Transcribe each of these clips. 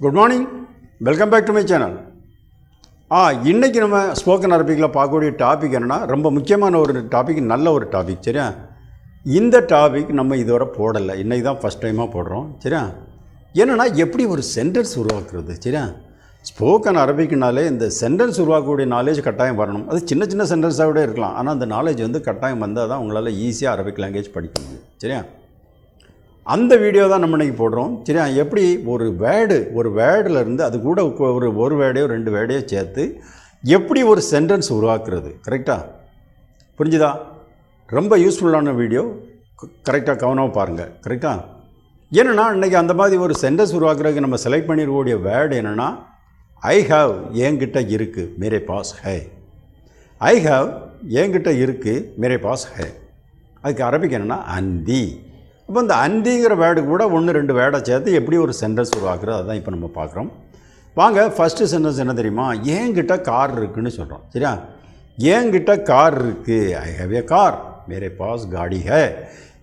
Good morning, welcome back to my channel. இன்றைக்கி நம்ம spoken அரபிக்கில் பார்க்கக்கூடிய டாபிக் என்னென்னா, ரொம்ப முக்கியமான ஒரு டாபிக், நல்ல ஒரு டாபிக். சரியா, இந்த டாபிக் நம்ம இதுவரை போடலை, இன்றைக்கி தான் ஃபஸ்ட் டைமாக போடுறோம். சரியா, என்னென்னா எப்படி ஒரு சென்டென்ஸ் உருவாக்குறது. சரியா, ஸ்போக்கன் அரபிக்குனாலே இந்த சென்டென்ஸ் உருவாக்கக்கூடிய நாலேஜ் கட்டாயம் வரணும். அது சின்ன சின்ன சென்டென்ஸாக கூட இருக்கலாம், ஆனால் அந்த நாலேஜ் கட்டாயம் வந்தால் தான் உங்களால் ஈஸியாக அரபிக் லாங்குவேஜ் படிக்க முடியும். சரியா, அந்த வீடியோ தான் நம்ம இன்றைக்கி போடுறோம். சரியா, எப்படி ஒரு வேர்டிலேருந்து அது கூட ஒரு வேர்டையோ ரெண்டு வேர்டையோ சேர்த்து எப்படி ஒரு சென்டென்ஸ் உருவாக்குறது. கரெக்டாக புரிஞ்சுதா? ரொம்ப யூஸ்ஃபுல்லான வீடியோ, கரெக்டாக கவனமாக பாருங்கள். கரெக்டாக என்னென்னா, இன்றைக்கி அந்த மாதிரி ஒரு சென்டென்ஸ் உருவாக்குறதுக்கு நம்ம செலக்ட் பண்ணிருக்கக்கூடிய வேர்டு என்னென்னா, ஐ ஹாவ் என்கிட்ட இருக்குது, மேரே பாஸ் ஹே. ஐ ஹாவ் என்கிட்ட இருக்குது, மேரே பாஸ் ஹே. அதுக்கு அரபிக் என்னென்னா அந்தி. அப்போ இந்த அந்திங்கிற வேர்டு கூட ஒன்று ரெண்டு வேர்டை சேர்த்து எப்படி ஒரு சென்டென்ஸ் உருவாக்குறது, அதுதான் இப்போ நம்ம பார்க்குறோம். வாங்க, ஃபஸ்ட்டு சென்டென்ஸ் என்ன தெரியுமா? என்கிட்ட கார் இருக்குதுன்னு சொல்கிறோம். சரியா, என்கிட்ட கார் இருக்குது, ஐ ஹேவ் ஏ கார், மேரே பாஸ் காடி ஹே.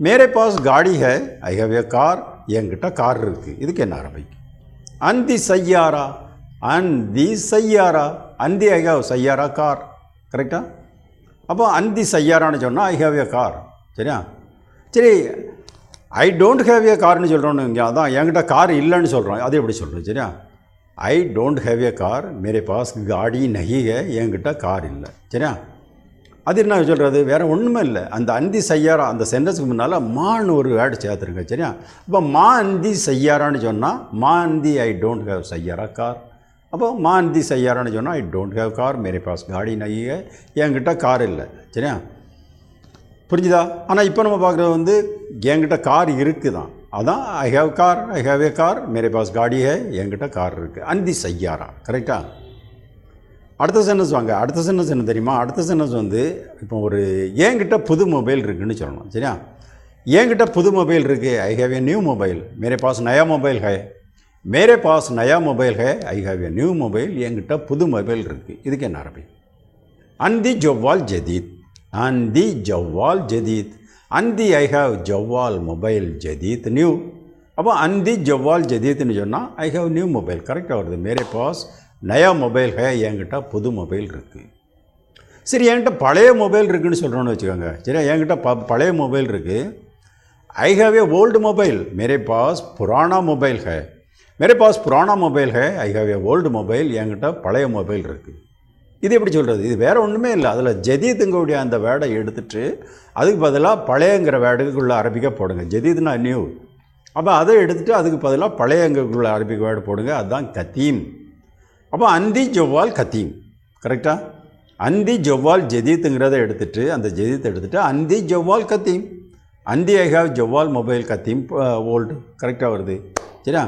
மேரே பாஸ் காடி ஹே, ஐ ஹேவ் ஏ கார், என்கிட்ட கார் இருக்குது. இதுக்கு என்ன அரபிக்? அந்தி சையாரா, அந்தி சையாரா. அந்தி ஐ ஹேவ், சையாரா கார். கரெக்டாக? அப்போ அந்தி சையாரான்னு சொன்னால் ஐ ஹேவ் ஏ கார். சரியா, சரி, ஐ டோன்ட் ஹேவ் ஏ கார்னு சொல்கிறோன்னு இங்கே, அதான் என்கிட்ட கார் இல்லைன்னு சொல்கிறோம். அது எப்படி சொல்கிறோம்? சரியா, I don't have a car, மேரே பாஸ் காடி நஹி ஹே, என்கிட்ட கார் இல்லை. சரியா, அது என்ன சொல்கிறது? வேறு ஒன்றுமே இல்லை. அந்த அந்தி சையாரா அந்த சென்டென்ஸுக்கு முன்னால் மான்னு ஒரு வேர்டு சேர்த்துருங்க. சரியா, இப்போ மா அந்தி சையாரான்னு சொன்னால் மா அந்தி ஐ டோன்ட் ஹேவ் சையாரா கார். அப்போ மா அந்தி சையாரான்னு சொன்னால் ஐ டோன்ட் ஹேவ் கார், மேரே பாஸ் காடி நஹி ஹே, என்கிட்ட கார் இல்லை. சரியா, புரிஞ்சுதா? ஆனால் இப்போ நம்ம பார்க்குறது என்கிட்ட கார் இருக்குது தான். அதான் I have car, I have a car, மேரே பாஸ் காடி ஹே, என்கிட்ட கார் இருக்குது. அந்தி சையாரா. கரெக்டாக? அடுத்த சென்டென்ஸ் வாங்க. அடுத்த சென்டென்ஸ் என்ன தெரியுமா? அடுத்த சென்டென்ஸ் இப்போ ஒரு என்கிட்ட புது மொபைல் இருக்குதுன்னு சொல்லணும். சரியா, என்கிட்ட புது மொபைல் இருக்குது, I have a new mobile, மேரே பாஸ் நயா மொபைல் ஹே. மேரே பாஸ் நயா மொபைல் ஹே, I have a new mobile, என்கிட்ட புது மொபைல் இருக்குது. இதுக்கு என்ன அரபி? அந்தி ஜவ்வால் ஜதீத், அந்தி ஜவ்வால் ஜதீத். அந்தி ஐ ஹாவ் ஜவ்வால் மொபைல் ஜதீத் நியூ. அப்போ அந்தி ஜவ்வால் ஜதீத்னு சொன்னால் ஐ ஹாவ் நியூ மொபைல். கரெக்டாக வருது. மேரே பாஸ் நயா மொபைல் ஹே, என்கிட்ட புது மொபைல் இருக்குது. சரி, என்கிட்ட பழைய மொபைல் இருக்குதுன்னு சொல்கிறோன்னு வச்சுக்கோங்க. சரி, என்கிட்ட பழைய மொபைல் இருக்குது, I have a old mobile, மேரே பாஸ் புராணா மொபைல் ஹே. மேரே பாஸ் புராணா மொபைல் ஹே, I have a old mobile, என்கிட்ட பழைய மொபைல் இருக்குது. இது எப்படி சொல்கிறது? இது வேறு ஒன்றுமே இல்லை. அதில் ஜதீதுங்கக்கூடிய அந்த வேர்டை எடுத்துகிட்டு அதுக்கு பதிலாக பழையங்கிற வேர்டுக்குள்ளே அரபிக்காக போடுங்க. ஜதீத்னா நியூ. அப்போ அதை எடுத்துகிட்டு அதுக்கு பதிலாக பழையங்குள்ள அரபிக் வேர்டு போடுங்க. அதுதான் கத்தீம். அப்போ அந்தி ஜவ்வால் கத்தீம். கரெக்டாக? அந்தி ஜவ்வால் ஜதீத்துங்கிறத எடுத்துகிட்டு அந்த ஜதீத்தை எடுத்துகிட்டு அந்தி ஜவ்வால் கத்தீம். அந்தி ஐ ஹாவ் ஜவ்வால் மொபைல் கத்தீம் ஓல்டு. கரெக்டாக வருது. சரியா,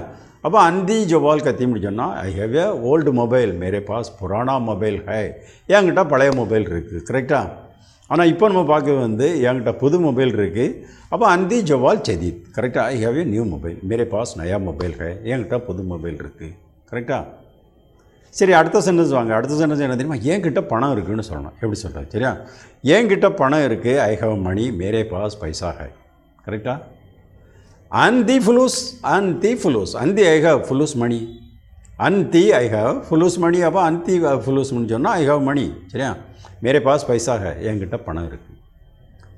அப்போ அந்தி ஜவ்வால் கத்தீம்னு சொன்னால் I have a old mobile, மேரே பாஸ் புராணா மொபைல் ஹே, என்கிட்ட பழைய மொபைல் இருக்குது. கரெக்டாக? ஆனால் இப்போ நம்ம பார்க்க என்கிட்ட புது மொபைல் இருக்குது. அப்போ அந்தி ஜவ்வால் ஜதீத். கரெக்டாக? I have a new mobile, மேரே பாஸ் நயா மொபைல் ஹே, என்கிட்ட புது மொபைல் இருக்குது. கரெக்டாக? சரி, அடுத்த சென்டென்ஸ் வாங்க. அடுத்த சென்டென்ஸ் என்ன தெரியுமா? என்கிட்ட பணம் இருக்குதுன்னு சொல்லணும். எப்படி சொல்கிறது? சரியா, என்கிட்ட பணம் இருக்குது, ஐ ஹேவ் மணி, மேரே பாஸ் பைசா ஹே. கரெக்டாக? அந்தி ஃபுலூஸ், அந்தி ஃபுலூஸ். அந்தி ஐ ஹாவ் ஃபுலூஸ் மணி, அந்தி ஐ ஹாவ் ஃபுலூஸ் மணி. அப்போ அந்தி ஃபுலூஸ்னு சொன்னால் ஐ ஹாவ் மணி. சரியா, மேரே பாஸ் பைசா ஹே, என்கிட்ட பணம் இருக்குது.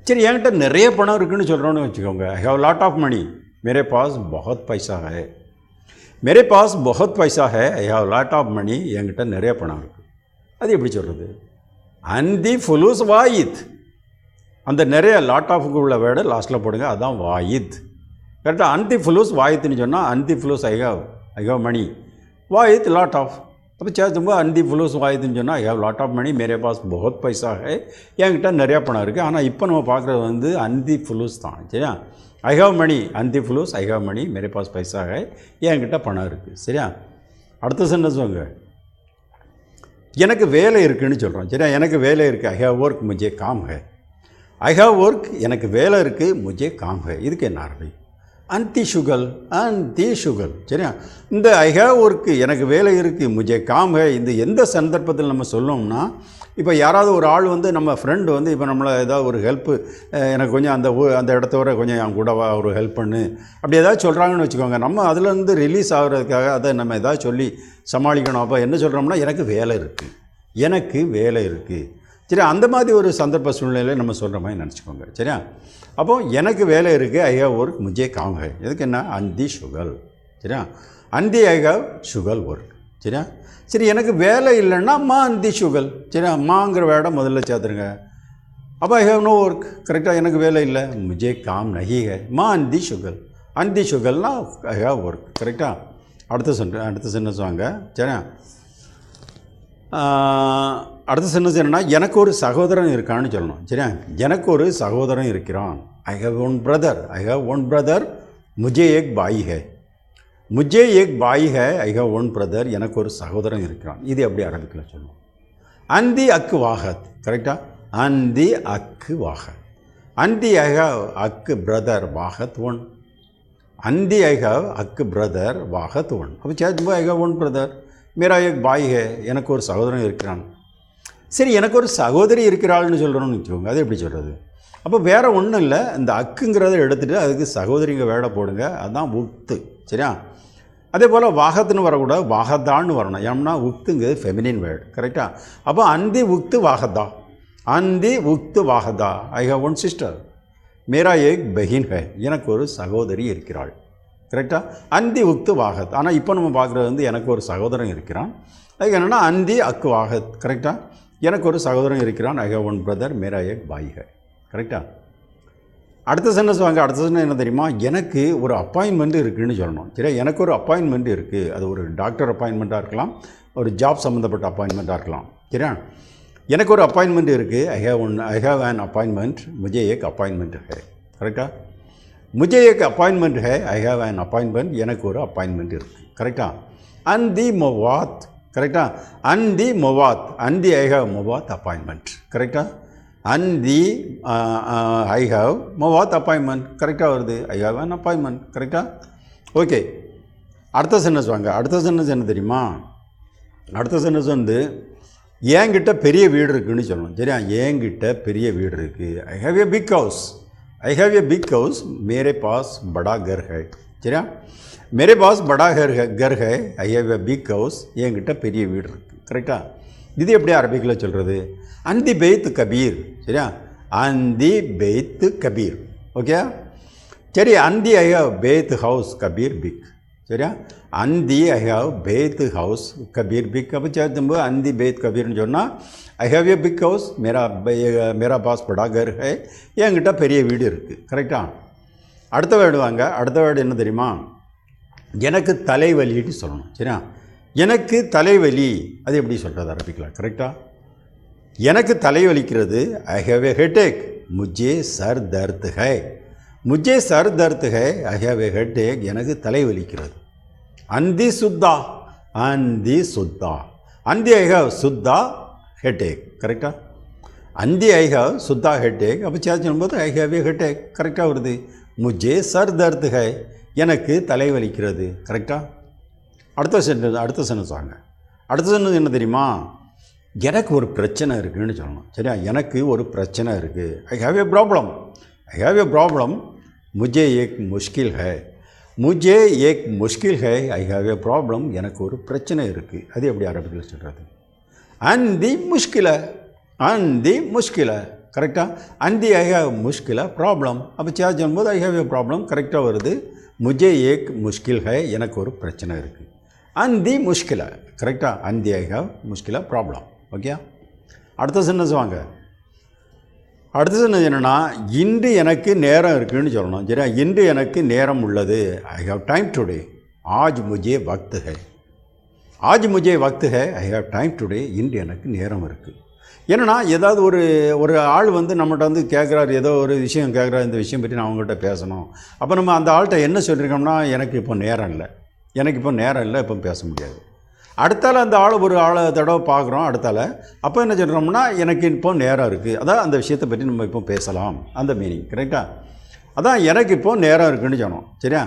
சரி, என்கிட்ட நிறைய பணம் இருக்குதுன்னு சொல்கிறோன்னு வச்சுக்கோங்க. I have lot of money, மேரே பாஸ் பஹத் பைசா ஹே. மேரே பாஸ் பஹத் பைசா ஹே, I have lot of money, என்கிட்ட நிறைய பணம் இருக்குது. அது எப்படி சொல்கிறது? அந்தி ஃபுலூஸ் வாயித். அந்த நிறைய லாட் ஆஃபுக்கு உள்ள வேர்டு லாஸ்ட்டில் போடுங்க. அதுதான் வாயித். கரெக்டாக? அந்தி ஃபுலூஸ் வாயித்துன்னு சொன்னால் அந்தி ஃபுலூஸ் ஐ ஹாவ் மணி, வாயித் லாட் ஆஃப். அப்போ சேர்த்தும்போது அந்தி ஃபுலூஸ் வாயித்துன்னு சொன்னால் I have lot of money, மேரே பாஸ் பஹத் பைசா ஹே, என்கிட்ட நிறையா பணம் இருக்குது. ஆனால் இப்போ நம்ம பார்க்குறது அந்தி ஃபுலூஸ் தான். சரியா, ஐ ஹாவ் மணி, அந்தி ஃபுலூஸ் ஐ ஹாவ் மணி, மேரே பாஸ் பைசா ஹே, என்கிட்ட பணம் இருக்குது. சரியா, அடுத்த சென்டென்ஸ் வாங்க. எனக்கு வேலை இருக்குதுன்னு சொல்கிறோம். சரியா, எனக்கு வேலை இருக்குது, I have work Mujhe com hey. I have work, எனக்கு வேலை இருக்குது, முஜே காம் ஹே. இதுக்கு என்ன அரபி? அந்தி சுகல் அந்தி சுகல். சரியா? இந்த ஐ ஹேவ் ஒர்க்கு, எனக்கு வேலை இருக்குது, முஜே காம் ஹே, இந்த எந்த சந்தர்ப்பத்தில் நம்ம சொல்லணும்னா, இப்போ யாராவது ஒரு ஆள் வந்து நம்ம ஃப்ரெண்டு வந்து இப்போ நம்மளை ஏதாவது ஒரு ஹெல்ப்பு, எனக்கு கொஞ்சம் அந்த இடத்த வர கொஞ்சம் என் கூட ஒரு ஹெல்ப் பண்ணு அப்படி ஏதாவது சொல்கிறாங்கன்னு வச்சுக்கோங்க, நம்ம அதுலேருந்து ரிலீஸ் ஆகிறதுக்காக அதை நம்ம ஏதாவது சொல்லி சமாளிக்கணும். அப்போ என்ன சொல்கிறோம்னா, எனக்கு வேலை இருக்குது, எனக்கு வேலை இருக்குது. சரி, அந்த மாதிரி ஒரு சந்தர்ப்ப சூழ்நிலையில் நம்ம சொல்கிற மாதிரி நினச்சிக்கோங்க. சரியா? அப்போது எனக்கு வேலை இருக்குது, I have work Mujhe com ஹே. எதுக்கு என்ன? அந்தி சுகல். சரியா? அந்தி ஐ ஹேவ் சுகல் ஒர்க். சரியா? சரி, எனக்கு வேலை இல்லைன்னா மா அந்தி சுகல். சரியா? மாங்கிற வேடை முதல்ல சேர்த்துருங்க. அப்போ ஐ ஹேவ் நோ ஒர்க். கரெக்டாக? எனக்கு வேலை இல்லை, முஜே காம் நஹி ஹே, மா அந்தி சுகல். அந்தி சுகல்னா ஐ ஹேவ் ஒர்க். கரெக்டாக? அடுத்த சென்டென்ஸ் வாங்க. சரியா? அடுத்த சென்டென்ஸ் என்னென்னா, எனக்கு ஒரு சகோதரன் இருக்கான்னு சொல்லணும். சரியா? எனக்கு ஒரு சகோதரன் இருக்கிறான். I have one brother. I have one brother. முஜே ஏக் பாய் ஹே. முஜே ஏக் பாய் ஹே, ஐ ஹேவ் ஒன் பிரதர். எனக்கு ஒரு சகோதரன் இருக்கிறான். இது எப்படி அரபிக்கில் சொல்லணும்? அந்தி அக்கு வாகத். கரெக்டாக? அந்தி அக்கு வாகத். அந்தி ஐ ஹேவ் அக்கு பிரதர் வாகத் ஒன். அந்தி ஐ ஹேவ் அக்கு பிரதர் வாகத் ஒன். அப்போ சேர்த்து ஐ ஹேவ் ஒன் பிரதர். மேரா ஏக் பாய் ஹே, எனக்கு ஒரு சகோதரன் இருக்கிறான். சரி, எனக்கு ஒரு சகோதரி இருக்கிறாள்னு சொல்கிறோன்னு வச்சுக்கோங்க. அது எப்படி சொல்கிறது? அப்போ வேறு ஒன்றும் இல்லை, இந்த அக்குங்கிறத எடுத்துகிட்டு அதுக்கு சகோதரிங்க வேடை போடுங்க. அதுதான் உக்து. சரியா? அதே போல் வாகத்துன்னு வரக்கூடாது, வாகத்தான்னு வரணும். ஏன்னா உக்துங்கிறது ஃபெமினின் வேர்டு. கரெக்டாக? அப்போ அந்தி உக்து வாகதா. அந்தி உக்து வாகதா. I have one sister. மேரா ஏக் பெஹின் ஹே, எனக்கு ஒரு சகோதரி இருக்கிறாள். கரெக்டாக? அந்தி உக்து வாகத். ஆனால் இப்போ நம்ம பார்க்குறது வந்து எனக்கு ஒரு சகோதரன் இருக்கிறான். அதுக்கு என்னென்னா அந்தி அக்கு வாகத். கரெக்டாக? எனக்கு ஒரு சகோதரன் இருக்கிறான். I have one brother. மேரா ஏக் பாய் ஹே. கரெக்டாக? அடுத்த சென்டென்ஸ் வாங்க. அடுத்த சென்டென்ஸ் என்ன தெரியுமா? எனக்கு ஒரு அப்பாயின்மெண்ட் இருக்குதுன்னு சொல்லணும். சரியா? எனக்கு ஒரு அப்பாயின்மெண்ட் இருக்குது. அது ஒரு டாக்டர் அப்பாயின்மெண்ட்டாக இருக்கலாம், ஒரு ஜாப் சம்மந்தப்பட்ட அப்பாயின்மெண்ட்டாக இருக்கலாம். சரியா? எனக்கு ஒரு அப்பாயின்மெண்ட் இருக்குது. I have an appointment. முஜே ஏக் அப்பாயின்மெண்ட் ஹே. கரெக்டாக? முஜே ஏக் அப்பாயின்மெண்ட் ஹே, ஐ ஹேவ் an அப்பாயின்மெண்ட். எனக்கு ஒரு அப்பாயின்மெண்ட் இருக்குது. கரெக்டாக? அந்தி மொவாத். கரெக்டாக? அந்தி மொவாத். அந்தி ஐ ஹேவ் மொவாத் அப்பாயின்மெண்ட். கரெக்டாக? அந்தி ஐ ஹேவ் மொவாத் அப்பாயின்மெண்ட். கரெக்டாக வருது. ஐ ஹேவ் an அப்பாயின்மெண்ட். கரெக்டாக? ஓகே, அடுத்த சென்டென்ஸ் வாங்க. அடுத்த சென்டென்ஸ் என்ன தெரியுமா? அடுத்த சென்டென்ஸ் வந்து என்கிட்ட பெரிய வீடு இருக்குதுன்னு சொல்லணும். சரியா? என்கிட்ட பெரிய வீடு இருக்குது. I have a big house. I have a big house. மேரே பாஸ் படா கர் ஹை. சரியா? மேரே பாஸ் படா கர் ஹை. I have a big house. என்கிட்ட பெரிய வீடு இருக்குது. கரெக்டாக? இது எப்படி அரபிக்கில் சொல்கிறது? அந்தி பெய்த் கபீர். சரியா? அந்தி பெய்த் கபீர். ஓகே, சரி. அந்தி ஐ ஹேவ் பெய்த் ஹவுஸ் கபீர் பிக். சரியா? அந்தி ஐ ஹேவ் பெய்த் ஹவுஸ் கபீர் பிக். அப்போ சேர்த்தும்போது அந்தி பெய்த் கபீர்னு சொன்னால் I have a big house. மேரா பாஸ் படா கர் ஹை. என்கிட்ட பெரிய வீடு இருக்குது. கரெக்டாக? அடுத்த வேர்டு வாங்க. அடுத்த வேர்டு என்ன தெரியுமா? எனக்கு தலைவலின்னு சொல்லணும். சரியா? எனக்கு தலைவலி. அது எப்படி சொல்கிறது அரபிக்கலாம்? கரெக்டாக? எனக்கு தலைவலிக்கிறது. I have a headache. முஜே சர் தர்த் ஹை. முஜே சர் தர்த் ஹை. I have a headache. எனக்கு தலைவலிக்கிறது. அந்தி சுத்தா. அந்தி சுத்தா. அந்தி ஐ ஹேவ் சுத்தா ஹெட்டேக். கரெக்டாக? அந்தி ஐ ஹேவ் சுத்தா ஹெட்டேக். அப்போ சேர்த்தும்போது ஐ ஹேவ் ஏ ஹெட்டேக். கரெக்டாக வருது. முஜே சர் தர்த் ஹை. எனக்கு தலைவலிக்கிறது. கரெக்டாக? அடுத்த சென்டென்ஸ் வாங்க. அடுத்த சென்டென்ஸ் என்ன தெரியுமா? எனக்கு ஒரு பிரச்சனை இருக்குதுன்னு சொல்லணும். சரியா? எனக்கு ஒரு பிரச்சனை இருக்குது. I have a problem. I have a problem. முஜே ஏக் முஷ்கில் ஹை. முஜே ஏக் முஷ்கில் ஹை. I have a problem. எனக்கு ஒரு பிரச்சனை இருக்குது. அது எப்படி அரபிக்கில் சொல்கிறது? அந்தி முஷ்கில. அந்தி முஷ்கில. கரெக்டாக? அந்தி ஐ ஹேவ் முஷ்கில ப்ராப்ளம். அப்போ சேர்த்தும் போது ஐ ஹேவ் ஏ ப்ராப்ளம். கரெக்டாக வருது. முஜே ஏக் முஷ்கில் ஹை. எனக்கு ஒரு பிரச்சனை இருக்குது. அந்தி முஷ்கில. கரெக்டாக? அந்தி ஐ ஹேவ் முஷ்கில ப்ராப்ளம். ஓகே, அடுத்த சென்டென்ஸ் வாங்க. அடுத்த சென்டென்ஸ் என்னென்னா, இன்று எனக்கு நேரம் இருக்குதுன்னு சொல்லணும். சரியா? இன்று எனக்கு நேரம் உள்ளது. I have time today. ஆஜ் முஜே வக்த் ஹை. ஆஜ் முஜே வக்த் ஹை. I have time today. இன்று எனக்கு நேரம் இருக்குது. ஏன்னா ஏதாவது ஒரு ஆள் வந்து நம்மகிட்ட வந்து கேட்குறாரு, ஏதோ ஒரு விஷயம் கேட்குறாரு, இந்த விஷயம் பற்றி நான் அவங்ககிட்ட பேசணும். அப்போ நம்ம அந்த ஆள்கிட்ட என்ன சொல்லியிருக்கோம்னா, எனக்கு இப்போ நேரம் இல்லை, எனக்கு இப்போ நேரம் இல்லை, இப்போ பேச முடியாது. அடுத்தால அந்த ஒரு ஆளை தடவை பார்க்குறோம் அடுத்தால. அப்போ என்ன சொல்கிறோம்னா, எனக்கு இப்போ நேரம் இருக்குது, அதான் அந்த விஷயத்தை பற்றி நம்ம இப்போ பேசலாம், அந்த மீனிங். கரெக்டாக? அதான் எனக்கு இப்போது நேரம் இருக்குதுன்னு சொன்னோம் சரியா.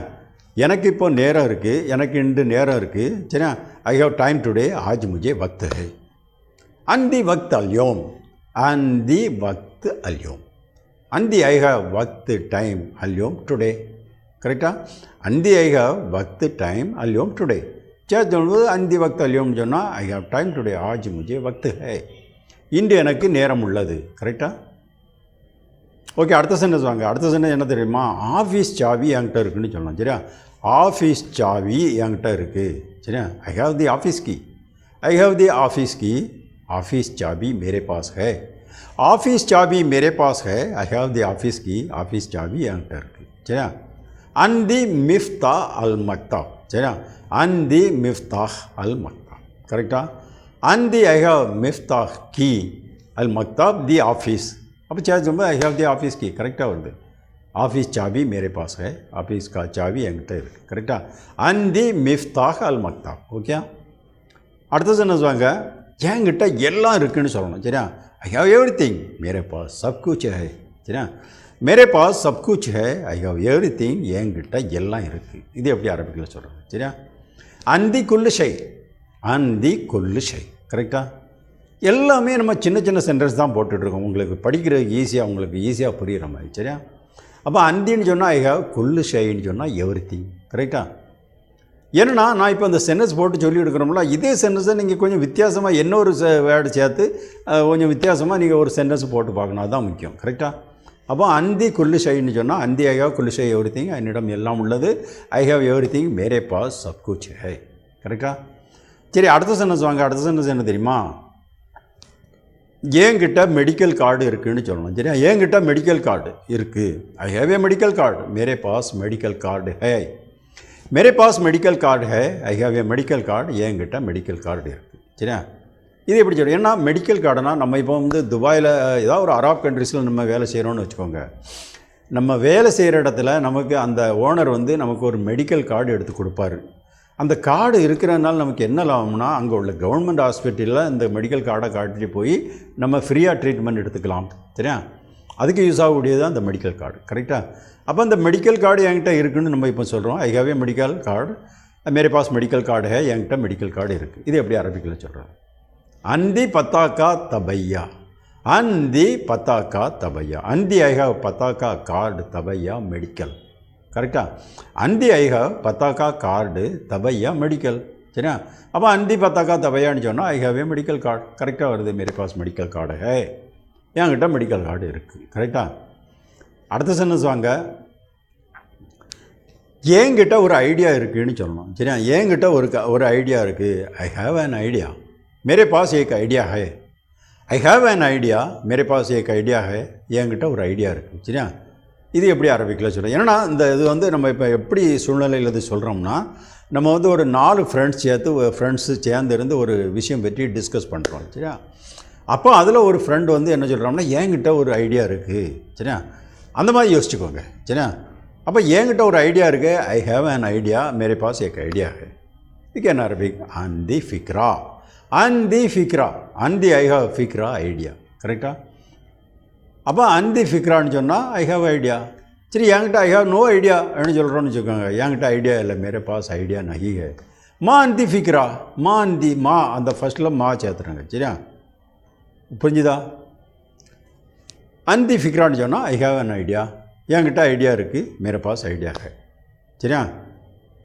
எனக்கு இப்போது நேரம் இருக்குது, எனக்கு இன்று நேரம் இருக்குது சரியா. ஐ ஹவ் டைம் டுடே, ஆஜ் முझे वक्त है. अंधी वक्त अल्योम, अंधी वक्त अल्योम. अंधी ஐ ஹவ் वक्त டைம் अल्योम டுடே. கரெக்டாக? अंधी ஐ ஹவ் वक्त டைம் अल्योम டுடே. சொல்லும்போது अंधी वक्त अल्योम சொன்னால் ஐ ஹவ் டைம் டுடே, ஆஜ் मुझे वक्त है. இன்று எனக்கு நேரம் உள்ளது. கரெக்டாக? ஓகே, அடுத்த சென்டென்ஸ் வாங்க. அடுத்த சென்டென்ஸ் என்ன தெரியுமா? ஆஃபீஸ் சாவி என்கிட்ட இருக்குன்னு சொல்லலாம் சரியா. ஆஃபீஸ் சாவி என்கிட்ட இருக்குது சரியா. I have the office key, I have the office key. Office சாவி मेरे पास है. ஆஃபீஸ் சாவி मेरे पास है, I have the office key. Office சாவி என்கிட்ட இருக்குது சரியா. அந்தி மிஃப்தா அல் மக்தாப் சரியா. அந்தி மிஃப்தா அல் மக்தாப். கரெக்டாக? அந்தி ஐ ஹாவ் மிஃப்தா கீ அல் மக்தாப் தி ஆஃபீஸ். அப்போ சொல்லும்போது I have the office key. கரெக்டாக வருது. ஆஃபீஸ் சாவி मेरे पास है, ஆஃபீஸ் கா சாவி என்கிட்ட இருக்குது. கரெக்டாக? அந்தி மிஃப்தாஹ் அல் மக்தாப். ஓகே, அடுத்த சென்டென்ஸ் வாங்க. என்கிட்ட எல்லாம் இருக்குதுன்னு சொல்லணும் சரியா. ஐ ஹாவ் எவ்ரி திங் मेरे पास सब कुछ है சரியா. मेरे पास सब कुछ है, ஐ ஹாவ் எவ்ரி திங். என்கிட்ட எல்லாம் இருக்குது. இது எப்படி அரபிக்கில் சொல்கிறது சரியா. அந்தி குல்லு ஷை, அந்தி குல்லு ஷை. கரெக்டாக? எல்லாமே நம்ம சின்ன சின்ன சென்டென்ஸ் தான் போட்டுட்ருக்கோம், உங்களுக்கு படிக்கிறதுக்கு ஈஸியாக, உங்களுக்கு ஈஸியாக புரிகிற மாதிரி சரியா. அப்போ அந்தின்னு சொன்னால் ஐ ஹாவ் குல்லு ஷைன்னு சொன்னால் எவ்ரி திங். கரெக்டாக? ஏன்னா நான் இப்போ அந்த சென்டென்ஸ் போட்டு சொல்லி எடுக்கிறோம்ல, இதே சென்டென்ஸை நீங்கள் கொஞ்சம் வித்தியாசமாக இன்னொரு வேர்டு சேர்த்து கொஞ்சம் வித்தியாசமாக நீங்கள் ஒரு சென்டென்ஸ் போட்டு பார்க்கணும், அதுதான் முக்கியம். கரெக்டாக? அப்போ அந்தி குல்லு ஷைன்னு சொன்னால் அந்தி ஐ ஹாவ் குல்லு ஷை எவ்ரி திங், என்னிடம் எல்லாம் உள்ளது. ஐ ஹாவ் எவ்ரி திங் மேரே பாஸ் சப் குச் ஹை. கரெக்டாக? சரி, அடுத்த சென்டென்ஸ் வாங்க. அடுத்த சென்டென்ஸ் என்ன தெரியுமா? என்கிட்ட மெடிக்கல் கார்டு இருக்குதுன்னு சொல்லணும் சரியா. என்கிட்ட மெடிக்கல் கார்டு இருக்குது. I have a medical card, மேரே பாஸ் மெடிக்கல் கார்டு ஹே. மேரே பாஸ் மெடிக்கல் கார்டு ஹே, I have a medical card. என்கிட்ட மெடிக்கல் கார்டு இருக்குது சரியா. இது எப்படி சொல்கிறோம்? ஏன்னா மெடிக்கல் கார்டுனா நம்ம இப்போ வந்து துபாயில் ஏதாவது ஒரு அரப் கண்ட்ரீஸில் நம்ம வேலை செய்கிறோன்னு வச்சுக்கோங்க. நம்ம வேலை செய்கிற இடத்துல நமக்கு அந்த ஓனர் வந்து நமக்கு ஒரு மெடிக்கல் கார்டு எடுத்து கொடுப்பாரு. அந்த கார்டு இருக்கிறதுனால நமக்கு என்ன லாபம்னா, அங்கே உள்ள கவர்மெண்ட் ஹாஸ்பிட்டலில் இந்த மெடிக்கல் கார்டை காட்டிட்டு போய் நம்ம ஃப்ரீயாக ட்ரீட்மெண்ட் எடுத்துக்கலாம் சரியா. அதுக்கு யூஸ் ஆகக்கூடியது தான் அந்த மெடிக்கல் கார்டு. கரெக்டாக? அப்போ அந்த மெடிக்கல் கார்டு என்கிட்ட இருக்குதுன்னு நம்ம இப்போ சொல்கிறோம். I have a medical card, மேரே பாஸ் மெடிக்கல் கார்டு ஹே, என்கிட்ட மெடிக்கல் கார்டு இருக்குது. இது எப்படி அரபிக்கில் சொல்கிறோம்? அந்தி பத்தாக்கா தபையா, அந்தி பத்தாக்கா தபையா. அந்தி ஐ ஹாவ் பத்தாக்கா கார்டு, தபையா மெடிக்கல். கரெக்டாக? அந்தி ஐ ஹாவ் பத்தாக்கா கார்டு, தபையா மெடிக்கல் சரியா. அப்போ அந்தி பத்தாக்கா தபையான்னு சொன்னால் I have A medical card. கரெக்டாக வருது. மேரே பாஸ் மெடிக்கல் கார்டு ஹே, என்கிட்ட மெடிக்கல் கார்டு இருக்குது. கரெக்டாக? அடுத்த சென்டென்ஸ் வாங்க. என்கிட்ட ஒரு ஐடியா இருக்குதுன்னு சொல்லணும் சரியா. என்கிட்ட ஒரு ஐடியா இருக்குது. ஐ ஹாவ் அன் ஐடியா, मेरे पास एक ஐடியா है. ஐ ஹாவ் அன் ஐடியா, मेरे पास एक ஐடியா है. என்கிட்ட ஒரு ஐடியா இருக்குது சரியா. இது எப்படி அரபிக்கில் சொல்கிறோம்? ஏன்னா இந்த இது வந்து நம்ம இப்போ எப்படி சூழ்நிலையில் இது சொல்கிறோம்னா, நம்ம வந்து ஒரு 4 ஃப்ரெண்ட்ஸு சேர்ந்து இருந்து ஒரு விஷயம் பற்றி டிஸ்கஸ் பண்ணுறோம் சரியா. அப்போ அதில் ஒரு ஃப்ரெண்டு வந்து என்ன சொல்கிறோம்னா, என்கிட்ட ஒரு ஐடியா இருக்குது சரியா. அந்த மாதிரி யோசிச்சுக்கோங்க சரியா. அப்போ என்கிட்ட ஒரு ஐடியா இருக்குது. ஐ ஹாவ் அன் ஐடியா, मेरे पास एक ஐடியா है. இதுக்கு என்ன அரபிக்? அந்தி ஃபிக்ரா, அந்தி ஃபிக்ரா. அந்தி ஐ ஹாவ் ஃபிக்ரா ஐடியா. கரெக்டாக? அப்போ அந்தி ஃபிக்ரான்னு சொன்னால் ஐ ஹாவ் ஐடியா. சரி, என்கிட்ட ஐ ஹாவ் நோ ஐடியா அப்படின்னு சொல்கிறோன்னு வச்சுக்கோங்க. என்கிட்ட ஐடியா இல்லை, மேரே பாஸ் ஐடியா நஹி ஹை. மா அந்தி ஃபிக்ரா, மா அந்தி, மா அந்த ஃபஸ்ட்டில் மா சேர்த்துறாங்க சரியா. புரிஞ்சுதா? அந்தி ஃபிக்ரான்னு சொன்னால் ஐ ஹாவ் அன் ஐடியா, என்கிட்ட ஐடியா இருக்குது, மேரே பாஸ் ஐடியா ஹை சரியா.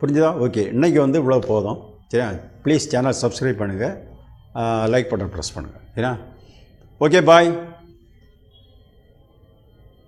புரிஞ்சுதா? ஓகே, இன்றைக்கி வந்து இவ்வளோ போதும் சரியா. ப்ளீஸ் சேனல் சப்ஸ்கிரைப் பண்ணுங்கள், லைக் பட்டன் ப்ரெஸ் பண்ணுங்கள் சரியா. ஓகே, பாய்.